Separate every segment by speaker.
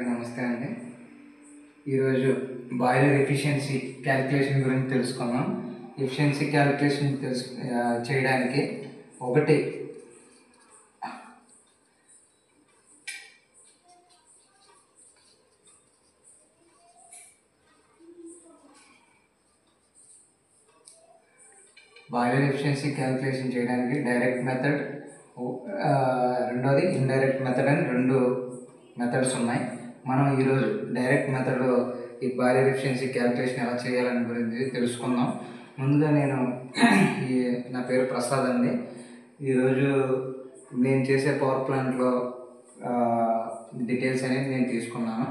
Speaker 1: నమస్తే అండి. ఈరోజు బాయిలర్ ఎఫిషియన్సీ క్యాలిక్యులేషన్ గురించి తెలుసుకుందాం. ఎఫిషియన్సీ క్యాలిక్యులేషన్ చేయడానికి ఒకటి బాయిలర్ ఎఫిషియన్సీ క్యాలిక్యులేషన్ చేయడానికి డైరెక్ట్ మెథడ్, రెండోది ఇండైరెక్ట్ మెథడ్ అని రెండు మెథడ్స్ ఉన్నాయి. మనం ఈరోజు డైరెక్ట్ మెథడ్ ఈ బాయిలర్ ఎఫిషియన్సీ క్యాలిక్యులేషన్ ఎలా చేయాలని గురించి తెలుసుకుందాం. ముందుగా నా పేరు ప్రసాద్ అండి. ఈరోజు నేను చేసే పవర్ ప్లాంట్లో డీటెయిల్స్ అనేది నేను తీసుకున్నాను.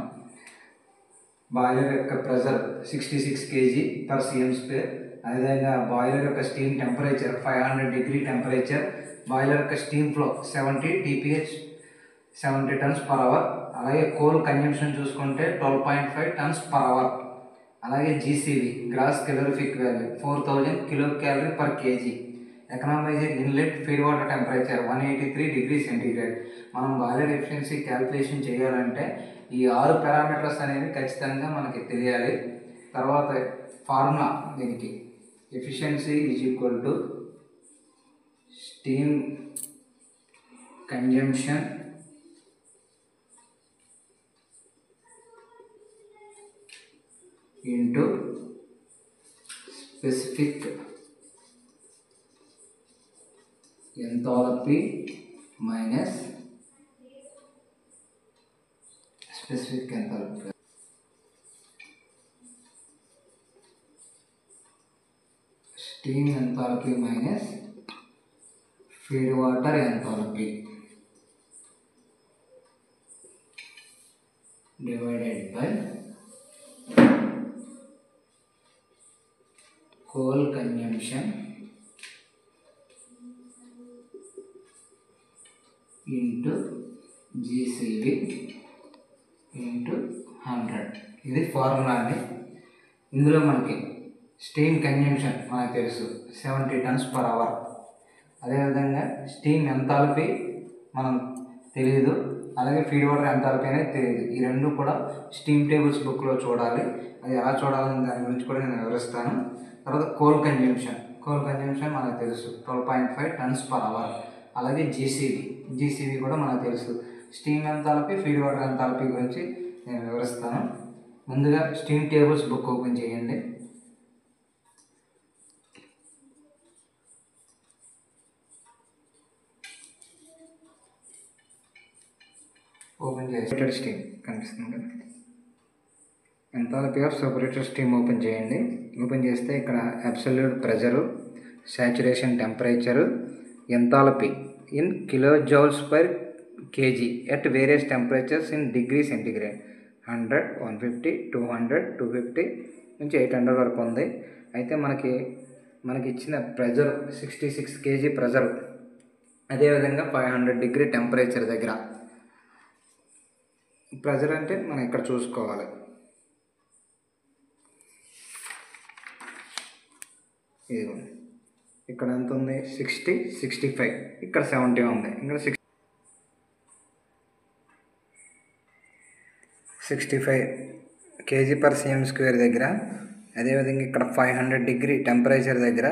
Speaker 1: బాయిలర్ యొక్క ప్రెషర్ 66 kg/cm². అదేవిధంగా బాయిలర్ యొక్క steam temperature 500 degree temperature. Boiler యొక్క స్టీమ్ ఫ్లో 70 TPH 70 tons/hour. అలాగే కోల్ కన్జంప్షన్ చూసుకుంటే 12.5 tons/hour. అలాగే GCV gross calorific value 4000 kcal/kg. Economiser inlet feed water temperature 183 degrees centigrade. మనం బాయిలర్ ఎఫిషియన్సీ క్యాలిక్యులేషన్ చేయాలంటే ఈ 6 పారామీటర్స్ అనేవి ఖచ్చితంగా మనకి తెలియాలి. తర్వాత ఫార్ములా దీనికి efficiency = steam consumption into specific enthalpy minus specific enthalpy. Steam enthalpy minus feed water enthalpy divided by coal consumption into GCV into 100. ఇది ఫార్ములా అండి. ఇందులో మనకి స్టీమ్ కన్జంప్షన్ మనకు తెలుసు 70 tons/hour. అదేవిధంగా స్టీమ్ ఎంథాల్పీ మనం తెలియదు, అలాగే ఫీడ్ వాటర్ ఎంథాల్పీ అనేది తెలియదు. ఈ రెండు కూడా స్టీమ్ టేబుల్స్ బుక్లో చూడాలి. అది ఎలా చూడాలని దాని గురించి కూడా నేను వివరిస్తాను. తర్వాత కోల్ కన్జంప్షన్ మనకు తెలుసు 12.5 tons/hour. అలాగే GCV కూడా మనకు తెలుసు. Steam enthalpy, feed water enthalpy గురించి నేను వివరిస్తాను. ముందుగా స్టీమ్ టేబుల్స్ బుక్ ఓపెన్ చేయండి. ఓపెన్ చేసి స్టీమ్ కనిపిస్తుంది కదా, enthalpy of separated steam open చేయండి. ఓపెన్ చేస్తే ఇక్కడ absolute pressure, saturation temperature, enthalpy in kJ/kg at various temperatures in degree centigrade 100, 150, 200, 250 నుంచి 800 వరకు ఉంది. అయితే మనకి ఇచ్చిన ప్రెషర్ 66 kg ప్రెషర్. అదేవిధంగా 500 డిగ్రీ టెంపరేచర్ దగ్గర ప్రెషర్ అంటే మనం ఇక్కడ చూసుకోవాలి. ఇదిగోండి, ఇక్కడ ఎంత ఉంది? 60, 65, ఇక్కడ 70 ఉంది. ఇక్కడ 65 kg/cm² దగ్గర. అదేవిధంగా ఇక్కడ 500 డిగ్రీ టెంపరేచర్ దగ్గర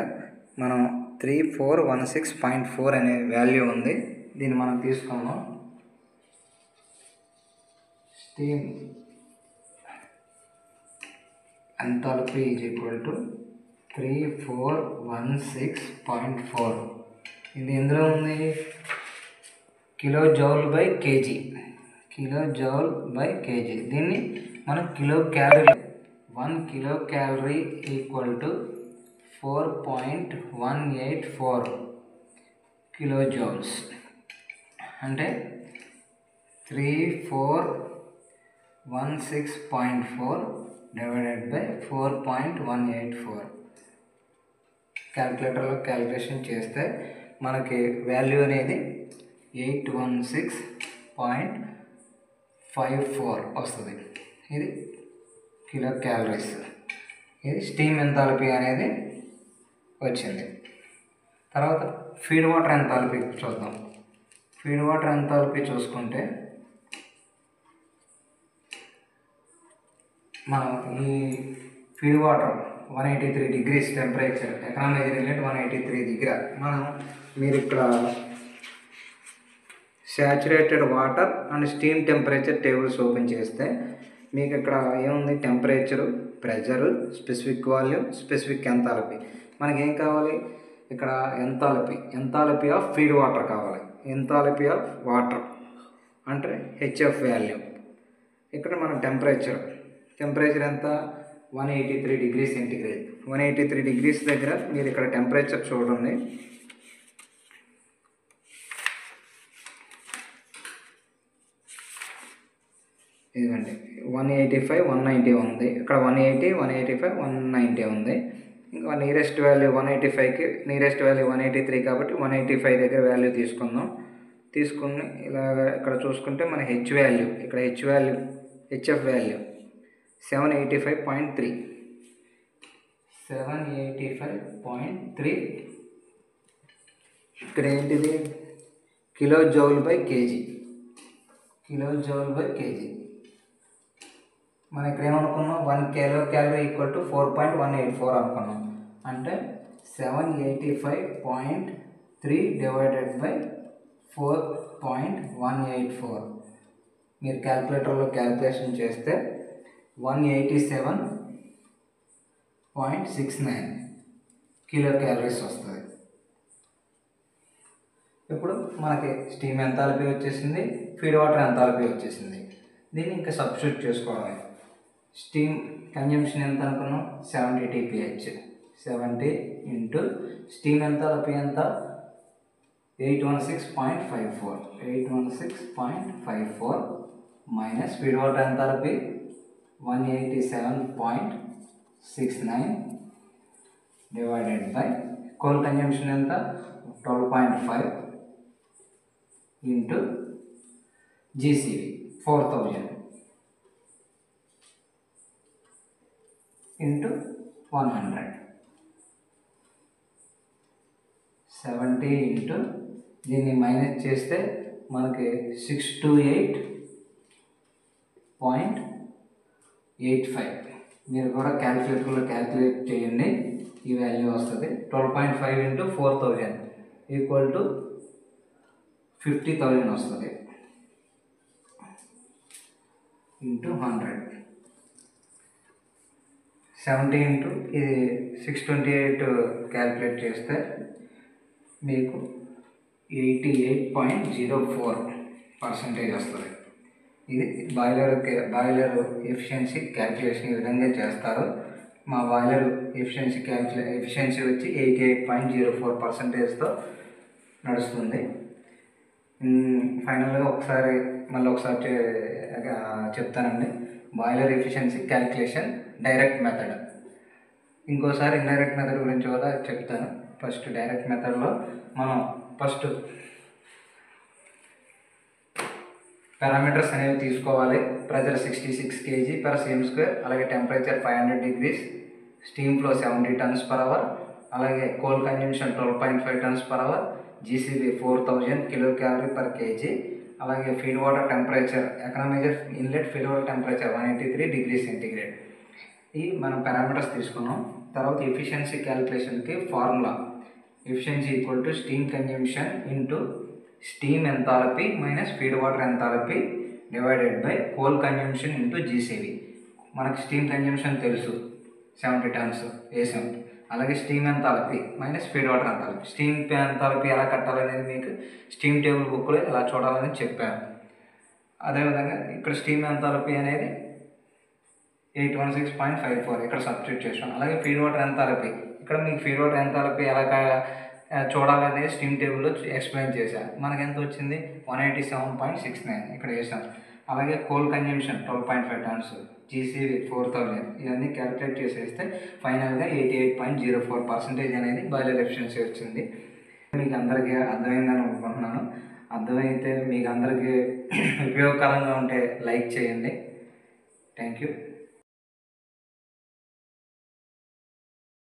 Speaker 1: మనం 3416.4 అనే వాల్యూ ఉంది. దీన్ని మనం తీసుకుందాం. Steam enthalpy = 3416.4. ఇది ఎందులో ఉంది? kJ/kg. దీన్ని మనం కిలో క్యాలరీ, 1 kcal = 4.184 kilojoules. అంటే 3416.4 డివైడెడ్ బై 4.184. క్యాలిక్యులేటర్లో క్యాలిక్యులేషన్ చేస్తే మనకి వాల్యూ అనేది 816.54 వస్తుంది. ఇది కిలో క్యాలరీస్. ఇది స్టీమ్ ఎంథాల్పీ అనేది వచ్చింది. తర్వాత ఫీడ్ వాటర్ ఎంథాల్పీ చూద్దాం. ఫీడ్ వాటర్ ఎంథాల్పీ చూసుకుంటే మనం ఈ feed water 183 degrees temperature economizer inlet 183 దగ్గర మీరు ఇక్కడ saturated water and steam temperature tables open చేస్తే మీకు ఇక్కడ ఏముంది, temperature, pressure, specific volume, specific enthalpy. మనకేం కావాలి ఇక్కడ, ఎంథాల్పీ ఆఫ్ ఫీడ్ వాటర్ కావాలి. ఎంథాల్పీ ఆఫ్ వాటర్ అంటే హెచ్ఎఫ్ వాల్యూమ్. ఇక్కడ మన టెంపరేచర్ ఎంత, 183 degrees సెంటిగ్రేడ్. 183 degrees దగ్గర మీరు ఇక్కడ టెంపరేచర్ చూడండి. ఇదిగండి 185, 190 ఉంది. ఇక్కడ 180, 185, 190 ఉంది. ఇంకా నియరెస్ట్ వాల్యూ 185కి నియరెస్ట్ వాల్యూ 183 కాబట్టి 185 దగ్గర వాల్యూ తీసుకుని ఇలాగ ఇక్కడ చూసుకుంటే మన హెచ్ఎఫ్ వాల్యూ 785.3. 785.3 ఇక్కడ ఏంటిది, kJ/kg. మనం ఇక్కడ ఏమనుకున్నాం, 1 kcal ఈక్వల్ టు 4.184 అనుకున్నాం. అంటే 785.3 డివైడెడ్ బై 4.184. మీరు క్యాల్కులేటర్లో క్యాల్కులేషన్ చేస్తే 187.69 kcal వస్తుంది. ఇప్పుడు మనకి స్టీమ్ ఎంథాల్పీ వచ్చేసింది, ఫీడ్ వాటర్ ఎంథాల్పీ వచ్చేసింది. దీన్ని ఇంకా సబ్స్టిట్యూట్ చేసుకోవడమే. స్టీమ్ కన్జంప్షన్ ఎంత అనుకున్నాం, 70 TPH. 70 ఇంటూ స్టీమ్ ఎంథాల్పీ ఎంత, 816.54 minus feed water enthalpy 187.69 divided by coal consumption ఎంత, 12.5 ఇంటూ GCV 4000 ఇంటూ 100. 70 ఇంటూ దీన్ని మైనస్ చేస్తే మనకి 628.85. మీరు కూడా క్యాల్కులేటర్లో క్యాల్కులేట్ చేయండి, ఈ వాల్యూ వస్తుంది. 12.5 ఇంటూ 4000 ఈక్వల్ టు 50,000 వస్తుంది ఇంటూ 100. 70 ఇంటూ ఇది 628 క్యాల్కులేట్ చేస్తే మీకు 88.04% వస్తుంది. ఇది బాయిలర్ ఎఫిషియన్సీ క్యాల్కులేషన్ ఈ విధంగా చేస్తారు. మా బాయిలర్ ఎఫిషియన్సీ వచ్చి 88.04%తో నడుస్తుంది. ఫైనల్గా మళ్ళీ ఒకసారి చెప్తానండి. Boiler efficiency calculation direct method, ఇంకోసారి ఇండైరెక్ట్ మెథడ్ గురించి కూడా చెప్తాను. ఫస్ట్ డైరెక్ట్ మెథడ్లో మనం పారామీటర్స్ అనేవి తీసుకోవాలి. ప్రెజర్ 66 kg/cm², అలాగే temperature 500 degrees, steam flow 70 tons/hour, అలాగే coal consumption 12.5 tons/hour, GCV 4000 kcal/kg, అలాగే feed water temperature economizer inlet feed water temperature 183 degrees centigrade. ఈ మనం పారామీటర్స్ తీసుకున్నాం. తర్వాత ఎఫిషియన్సీ క్యాల్కులేషన్కి formula, efficiency equal to steam consumption into steam enthalpy minus feed water enthalpy divided by coal consumption into GCV. మనకి steam consumption తెలుసు, 70 tons వేసాం. అలాగే steam enthalpy minus feed water enthalpy. Steam enthalpy ఎలా కట్టాలనేది మీకు steam table బుక్లో ఎలా చూడాలని చెప్పాను. అదేవిధంగా ఇక్కడ స్టీమ్ ఎంథాల్పీ అనేది 816.54 ఇక్కడ సబ్స్టిట్యూట్ చేసాం. అలాగే ఫీడ్ వాటర్ ఎంథాల్పీ, ఇక్కడ మీకు ఫీడ్ వాటర్ ఎంథాల్పీ ఎలా చూడాలనేది స్టీమ్ టేబుల్లో ఎక్స్ప్లెయిన్ చేశాను. మనకి ఎంత వచ్చింది, 187.69 ఇక్కడ వేసాం. అలాగే కోల్ కన్జంప్షన్ 12.5 tons, GCV 4000 ఇవన్నీ క్యాల్కులేట్ చేసేస్తే ఫైనల్గా 88.04% అనేది బాయిలర్ ఎఫిషియన్సీ వచ్చింది. మీకు అందరికీ అర్థమైందని అనుకుంటున్నాను. అర్థమైతే మీకు అందరికీ ఉపయోగకరంగా ఉంటే లైక్ చేయండి. Thank you.